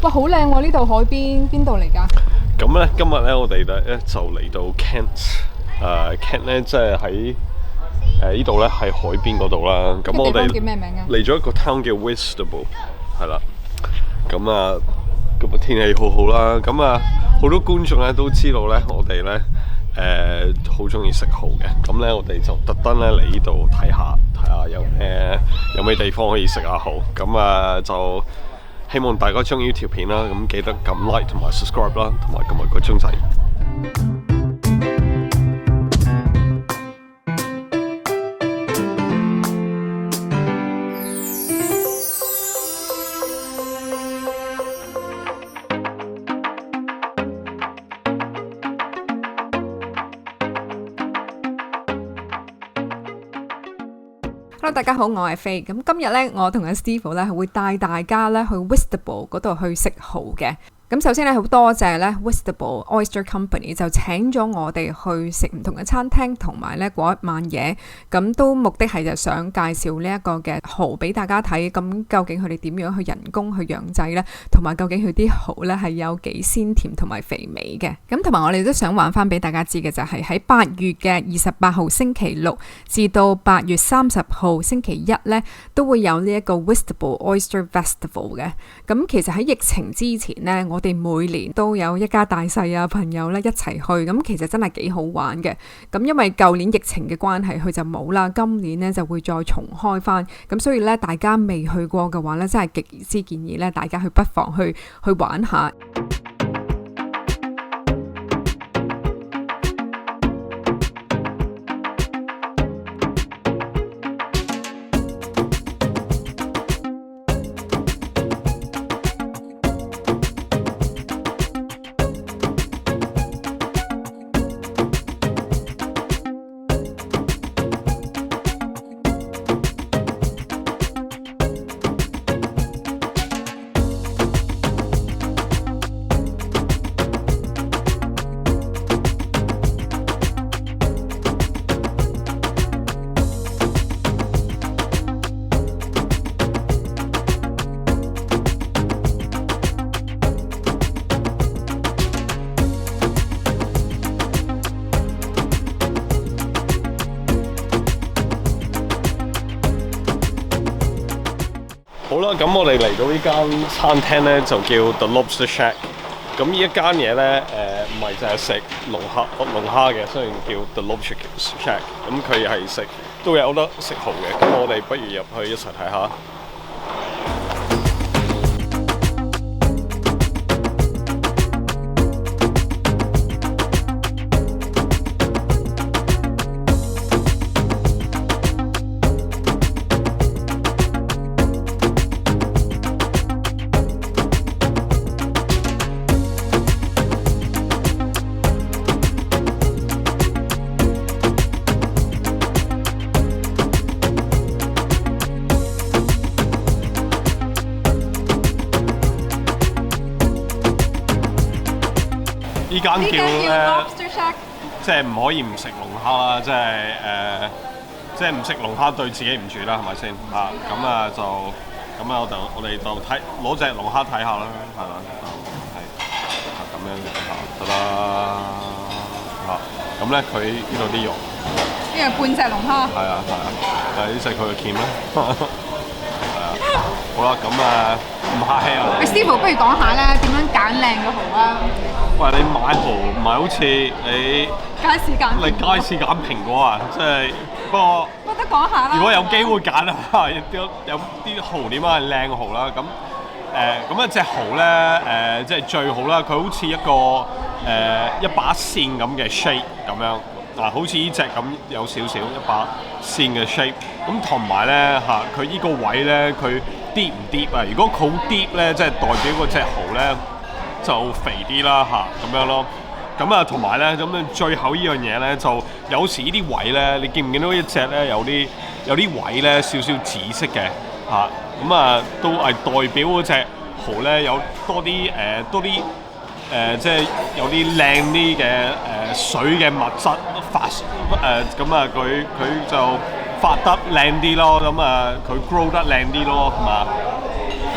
哇，好靚喎！呢度海邊度嚟㗎？咁咧，今日咧我哋咧就嚟到 Kent，Kent 咧即係喺呢度咧喺海邊嗰度啦。咁我哋叫咩名啊？嚟咗一個 town 叫 Whitstable， 係啦。咁啊，今日天氣好好啦。咁啊，好多觀眾咧都知道咧，我哋咧好中意食蠔嘅。咁咧，我哋就特登咧嚟呢度睇下有咩地方可以食下蠔。咁啊就。希望大家中意呢條片啦，咁記得撳 like 同埋 subscribe 啦，同埋撳埋個鐘仔。Hello， 大家好，我係飛。咁今日咧，我同阿 Stevo 咧係會帶大家咧去 Whitstable 嗰度去食蠔嘅。咁首先咧，好多謝咧 Whitstable Oyster Company 就請咗我哋去食唔同嘅餐廳，同埋咧嗰一晚嘢。咁都目的係就想介紹呢一個嘅蠔俾大家睇。咁究竟佢哋點樣去人工去養製咧？同埋究竟佢啲蠔咧係有幾鮮甜同埋肥美嘅？咁同埋我哋都想話翻俾大家知嘅就係喺8月嘅28號星期六至到8月30號星期一咧，都會有呢一個 Whitstable Oyster Festival 嘅。咁其實喺疫情之前咧，我哋每年都有一家大細啊朋友咧一齊去，咁其實真係幾好玩嘅。咁因為舊年疫情嘅關係，佢就冇啦，今年咧就會再重開翻。咁所以咧，大家未去過嘅話咧，真係極之建議咧，大家不妨去玩下。好啦，咁我哋嚟到呢間餐廳咧，就叫 The Lobster Shack。咁呢一間嘢咧，唔係淨係食龍蝦嘅，雖然叫 The Lobster Shack， 咁佢係食都有得食蠔嘅。咁我哋不如入去一齊睇下。呢間叫Lobster Shack， 即係唔可以唔食龍蝦啦，即係唔食龍蝦對自己唔住啦，係咪先啊？咁啊就咁啊，我哋就攞隻龍蝦睇下啦，係啦，係咁樣嘅，得啦嚇。咁咧佢呢度啲肉，呢個半隻龍蝦，係啊，呢隻佢嘅鉗啦，係啊。好啦，咁唔客氣啊。Stevo 不如講下咧點樣揀靚嘅蠔啊？喂，你買蠔唔係好似你街市揀蘋果啊？即係不過得講下啦。如果有機會揀啊，有啲蠔點解係靚蠔啦？咁一隻蠔咧即係最好啦。佢好似一把線咁嘅 shape 咁樣嗱，好似呢隻咁有少少一把線嘅 shape。咁同埋咧佢呢個位咧，佢 deep 唔 deep 啊？如果佢好 deep 咧，即係代表嗰隻蠔咧就肥啲啦咁樣咯。咁啊同埋咧最後呢樣嘢咧，就有時呢啲位咧，你見唔見到一隻咧有啲位咧少少紫色嘅咁啊都係代表嗰隻蠔咧有多啲即係有啲靚啲嘅水嘅物質咁啊佢就發得靚啲咯，咁啊佢 grow 得靚啲咯，係嘛？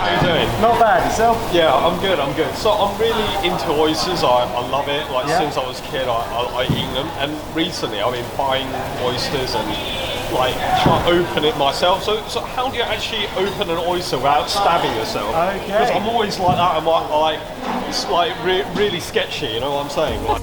How you doing? Not bad, yourself? Yeah, I'm good. So I'm really into oysters. I love it. Like Yeah. since I was a kid, I eat them. And recently, I've been buying oysters and like trying to open it myself. So how do you actually open an oyster without stabbing yourself? Okay. Because I'm always like that. I'm like it's like really sketchy. You know what I'm saying? Like,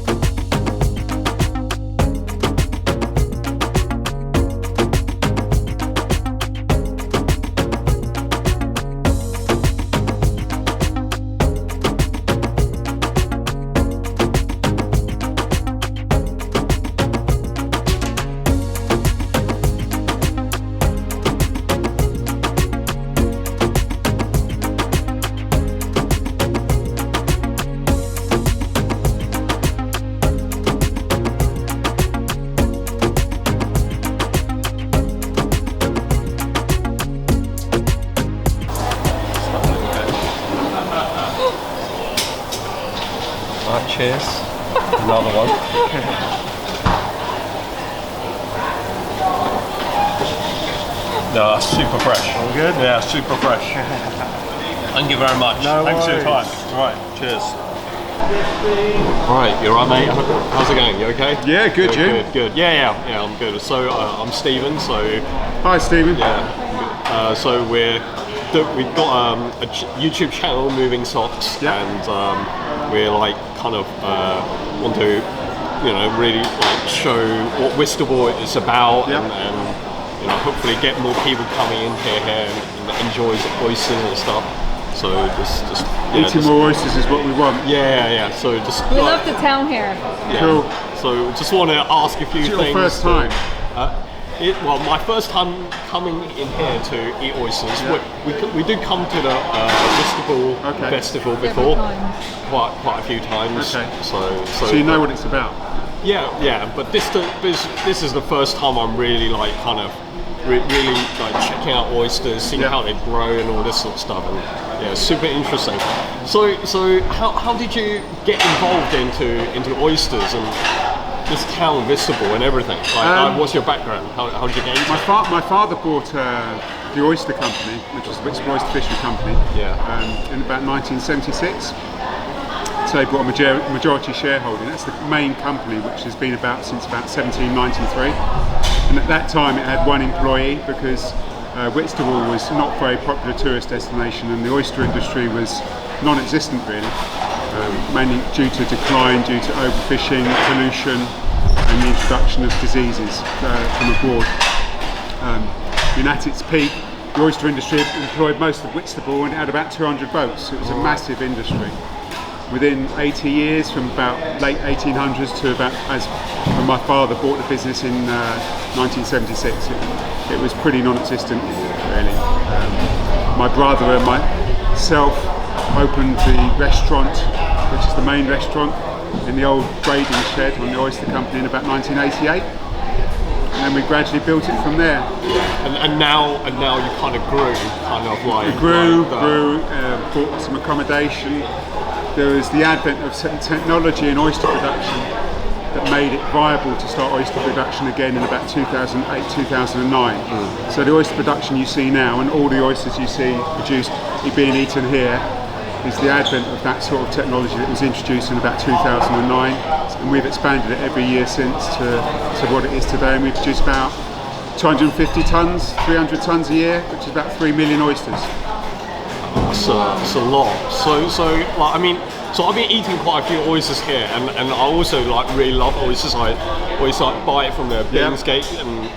Alright, cheers. Another one. No, super fresh. All good? Yeah, super fresh. Thank you very much. No Thanks for your time. worries. Alright, cheers. Alright, you alright, mate? How's it going? You okay? Yeah, good, you? Good. Yeah, I'm good. So I'm Stephen. So Hi, Stephen. yeah, so we've got a YouTube channel, Moving Socks, Yeah. and we're like kind of want to, really like show what Whitstable is about, Yeah. and hopefully get more people coming in here and enjoys oysters and stuff. So just Eating more oysters is what we want. Yeah. So just We love the town here. yeah. Cool. So just want to ask a few It's things. your first time? Well, my first time coming in here to eat oysters. Yeah. We did come to the Whitstable Okay. festival Several before, times. quite a few times. Okay. So So you know what it's about? yeah. But this is the first time I'm really like kind of really like checking out oysters, seeing Yeah. how they grow and all this sort of stuff. And yeah, super interesting. So how did you get involved into oysters and this town, Whitstable, and everything? Like, what's your background? How did you get into it? My father bought the oyster company, which was the Whitstable Oyster Fishing Company, Yeah. in about 1976. So he bought a majority shareholding. That's the main company, which has been about since about 1793. And at that time, it had one employee because Whitstable was not a very popular tourist destination, and the oyster industry was non-existent really, mainly due to decline, due to overfishing, pollution, and the introduction of diseases from abroad. At its peak, the oyster industry employed most of Whitstable, and it had about 200 boats. It was a massive industry. Within 80 years, from about late 1800s to about when my father bought the business in 1976, it was pretty non-existent really. My brother and myself opened the restaurant, which is the main restaurant, in the old grading shed on the oyster company in about 1988, and then we gradually built it from there. And now you kind of grew, We grew, bought some accommodation. There was the advent of certain technology in oyster production that made it viable to start oyster production again in about 2008, 2009. So the oyster production you see now, and all the oysters you see produced being eaten here, is the advent of that sort of technology that was introduced in about 2009, and we've expanded it every year since to what it is today, and we produce about 250 tonnes, 300 tonnes a year, which is about 3 million oysters. It's a lot. So I've been eating quite a few oysters here, and I also like really love oysters. I always like buy it from the Yeah. Billingsgate and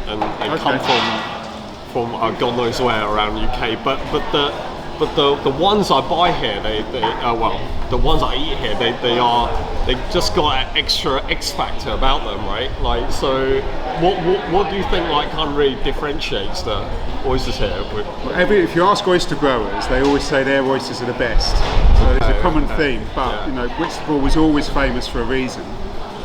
they Okay. come from God knows where around UK. But the ones I buy here, the ones I eat here, they just got an extra X factor about them, right? Like, so what do you think like kind of really differentiates the oysters here? If you ask oyster growers, they always say their oysters are the best. So it's a common theme, but Whitstable was always famous for a reason.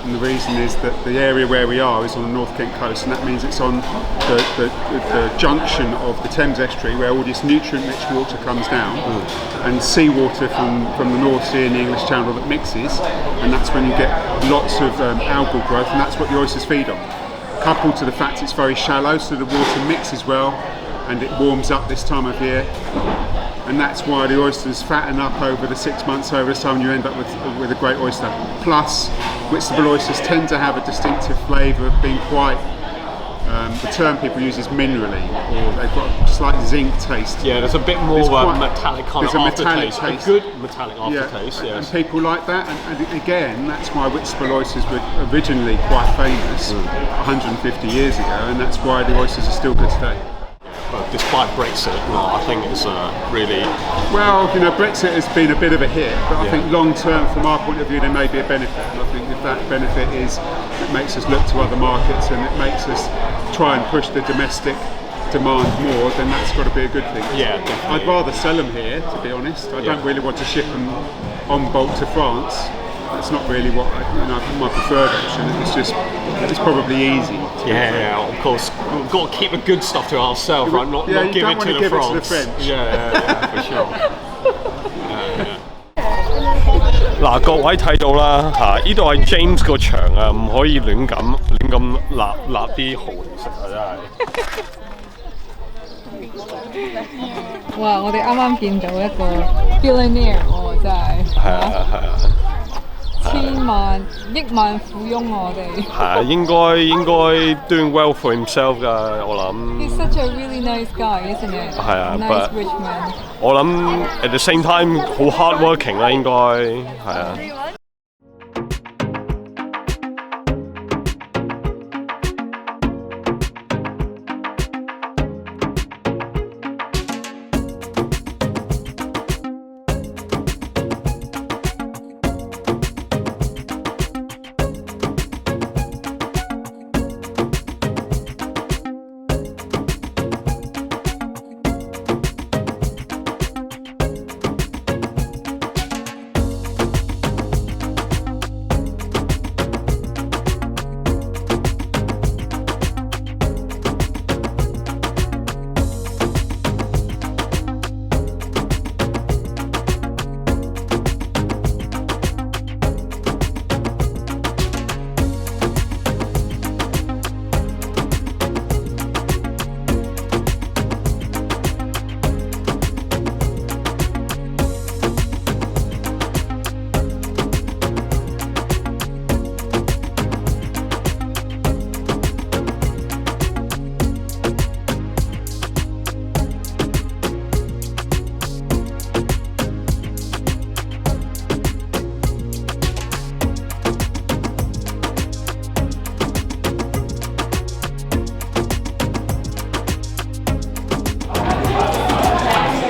And the reason is that the area where we are is on the North Kent coast, and that means it's on the junction of the Thames estuary where all this nutrient-rich water comes down, and seawater from the North Sea and the English Channel that mixes, and that's when you get lots of algal growth, and that's what the oysters feed on. Coupled to the fact it's very shallow, so the water mixes well, and it warms up this time of year. And that's why the oysters fatten up over the 6 months. Over the time, you end up with a great oyster. Plus, Whitstable oysters tend to have a distinctive flavour of being quite. The term people use is minerally, or they've got a slight zinc taste. Yeah, there's a bit more of a metallic kind of aftertaste. Taste. A good metallic aftertaste, yeah. yes. And people like that, and again, that's why Whitstable oysters were originally quite famous 150 years ago, and that's why the oysters are still good today. But despite Brexit, I think it's really... Well, Brexit has been a bit of a hit, but I think long term, from our point of view, there may be a benefit. And I think if that benefit is, it makes us look to other markets and it makes us try and push the domestic demand more, then that's got to be a good thing. Yeah, definitely. I'd rather sell them here, to be honest. I don't really want to ship them en bulk to France. That's not really what my preferred option. It's probably easy. Yeah, of course. We've got to keep the good stuff to ourselves, right? Not give it to the France. Yeah, for sure. 嗱，各位睇到啦嚇，呢度係 James 個場啊，唔可以亂咁立啲蠔嚟食啊，真係。哇！我哋啱啱見到一個 billionaire 喎，真係。係啊。千萬億萬富翁我哋。係啊，應該 doing well for himself 㗎，我諗。He's such a really nice guy, isn't it? 係啊 nice rich man. 我諗 at the same time 好 hardworking 啦，應該係啊。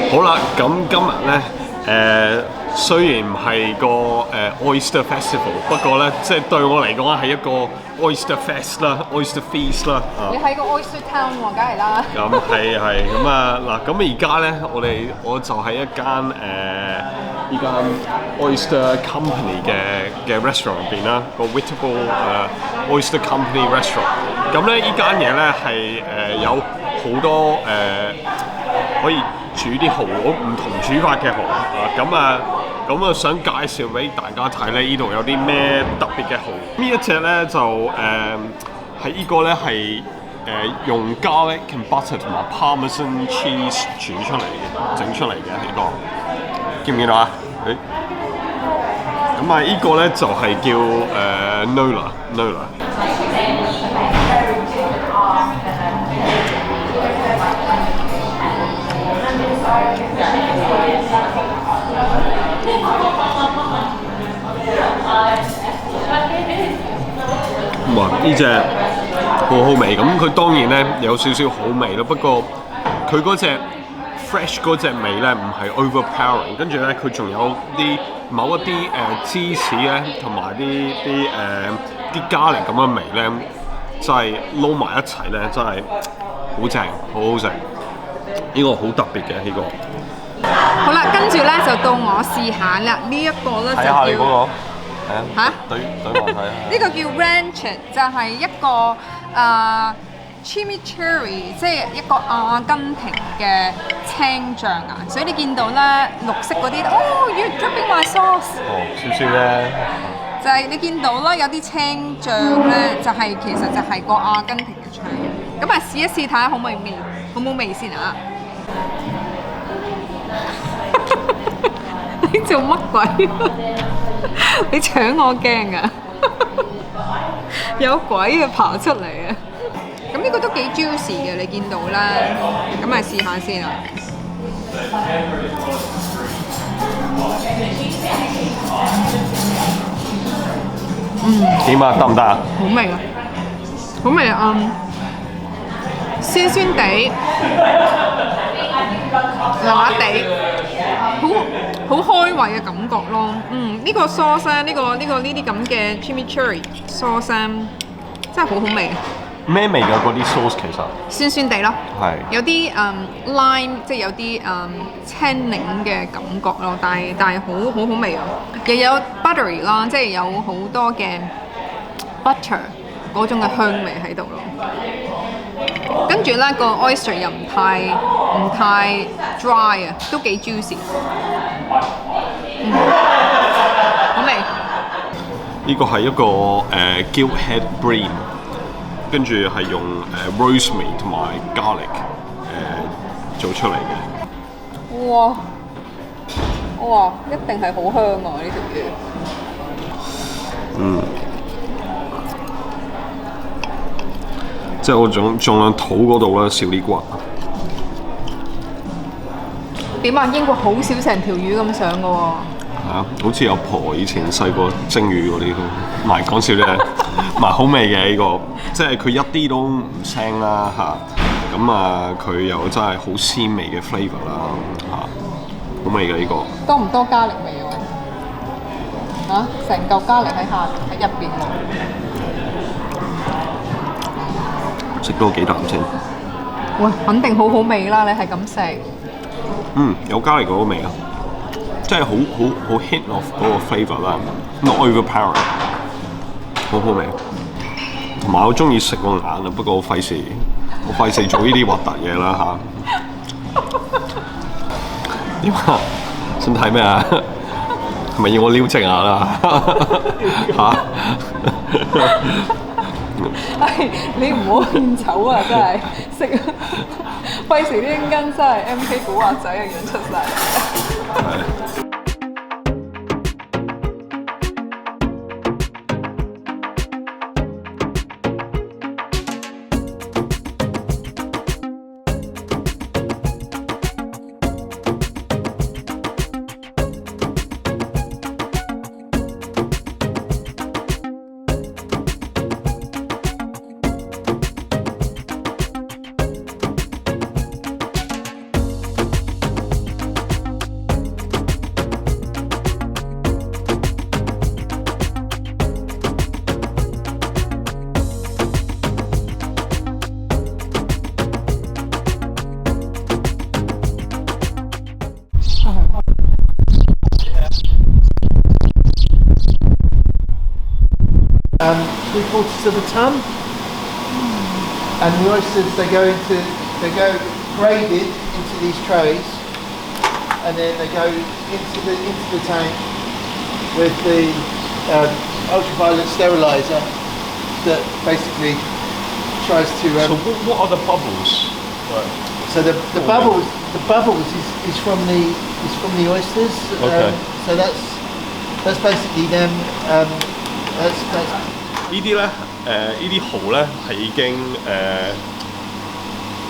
好啦，咁今日咧，雖然唔係個Oyster Festival，不過咧，即係對我嚟講係一個 Oyster Fest 啦，Oyster Feast 啦。你喺個 Oyster Town 喎，梗係啦。咁係咁啊嗱，咁而家咧，我就喺一間依間 Oyster Company 嘅 restaurant 入邊啦，個 Whitstable Oyster Company Restaurant。咁咧，依間嘢咧係有好多可以煮啲蠔，唔同煮法嘅蠔咁啊想介紹俾大家睇咧，呢度有啲咩特別嘅蠔。呢一隻咧就係呢個咧係用 garlic and butter 同埋 Parmesan cheese 煮出嚟嘅，整出嚟嘅呢個，見唔見到啊？咁啊呢個咧就係叫Nola。哇！呢隻好好味，咁佢當然咧有少少好味咯，不過佢嗰隻 fresh 嗰隻味咧唔係 overpowering， 跟住咧佢仲有某一啲芝士咧同埋啲咖喱咁嘅味咧，真係撈埋一齊咧，真係好正，好好食。呢個好特別嘅呢個。好啦，跟住咧就到我試下啦。呢一個咧就叫睇下你嗰個。嚇！對我睇下。呢個叫 Ranch， 就係一個chimichurri， 即係一個阿根廷嘅青醬啊。所以你見到咧綠色嗰啲，哦，you're dripping my sauce。哦，少少咧。就係你見到啦，有啲青醬咧，其實就係個阿根廷嘅醬。咁啊，試一試睇下好唔好味。好冇味先啊！你做乜鬼？你搶我驚啊！有鬼啊爬出嚟啊！咁呢個都幾 juicy 嘅，你見到啦。咁咪試下先啊！點啊？得唔得啊？好味啊！好味啊！酸酸地、辣辣地，好開胃嘅感覺咯。呢個 sauce 咧，呢啲咁嘅 chimichurri sauce 真係好好味。咩味㗎？嗰啲 sauce 其實酸酸地咯，係有啲lime， 即係有啲青檸嘅感覺咯，但係好好味啊！又有 buttery 啦，即係有好多嘅 butter 嗰種嘅香味喺度咯。跟住咧個 oyster 又唔太 dry 啊，都幾 juicy。好味。呢個係一個gill head bream。跟住係用rosemary 同埋 garlic 做出嚟嘅。哇！一定係好香啊！呢條魚。即係我盡量肚嗰度咧少啲骨。點啊？英國好少成條魚咁上嘅喎。係啊，好似阿婆以前細個蒸魚嗰啲，唔係講笑啫，唔係好味嘅呢個，即係佢一啲都唔腥啦嚇，咁佢又真係好鮮味嘅 flavour 啦嚇，好味嘅呢個。多唔多加力味啊？嚇，成嚿加力喺入邊喎。食多幾啖先。喂，肯定好好味啦！你係咁食。有加力嗰個味啊！真係好 hit of 嗰個 flavour 啦 ，not overpowering， 好好味。同埋我中意食個眼啊，不過我費事做呢啲核突嘢啦嚇。點啊？想睇咩啊？係咪要我撩隻眼啊？嚇！你唔好獻醜啊！真係食，費事啲根真係 MK 古惑仔嘅樣出晒嚟。3/4 of a ton, and the oysters they go graded into these trays, and then they go into the tank with the ultraviolet sterilizer that basically tries to. So what are the bubbles? Right. So the bubbles is from the oysters. Okay. So that's basically them. That's 呢啲咧，呢啲蠔咧係已經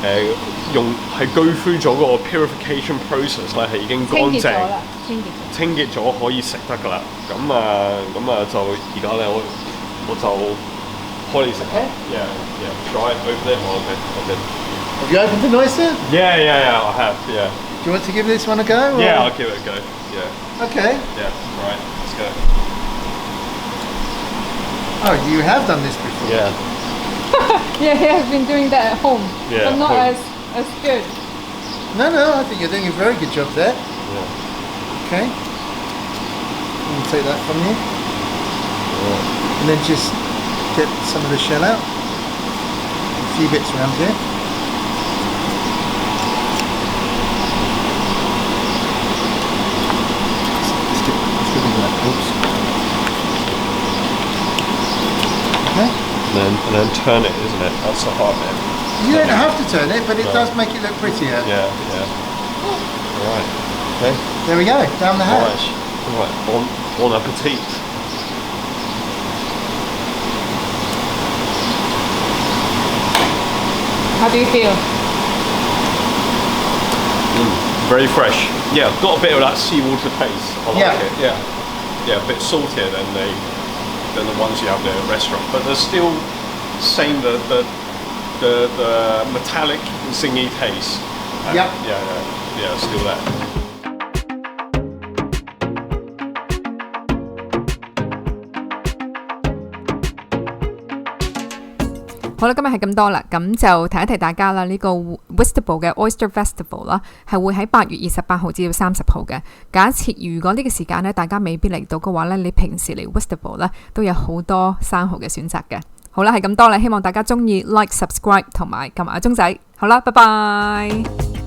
係 go through 咗個 purification process 咧，係已經乾淨清潔咗可以食得㗎啦。咁就而家咧我就開嚟食。Yeah, try it over there. Okay. Have you opened an oyster? Yeah, I have. Yeah. Do you want to give this one a go? Or? Yeah, I'll give it a go. Yeah. Okay. Yeah. Right. Let's go. Oh, you have done this before. Yeah. Yeah, he has been doing that at home, Yeah, but not home. as good. No, I think you're doing a very good job there. Yeah. Okay. Let me take that from you. Yeah. And then just get some of the shell out. A few bits around here. Let's get rid of that. Oops. Okay. And then turn it, isn't it? That's the hard bit. You don't have to turn it, but it does make it look prettier. Yeah. Right. Okay. There we go, down the hatch. Right. Bon appetit. How do you feel? Very fresh. Yeah, got a bit of that seawater taste. I like Yeah. it. Yeah, a bit saltier than the ones you have there at restaurant, but they're still same the metallic zingy taste. Yep. Yeah, still there. 好啦，今日係咁多啦，咁就提一提大家啦。呢個 Whitstable 嘅 Oyster Festival 啦，係會喺8月28號至到30號嘅。假設如果呢個時間咧，大家未必嚟到嘅話咧，你平時嚟 Whitstable 咧都有好多生蠔嘅選擇嘅。好啦，係咁多啦，希望大家中意 like、subscribe 同埋撳埋鐘仔。好啦，拜拜。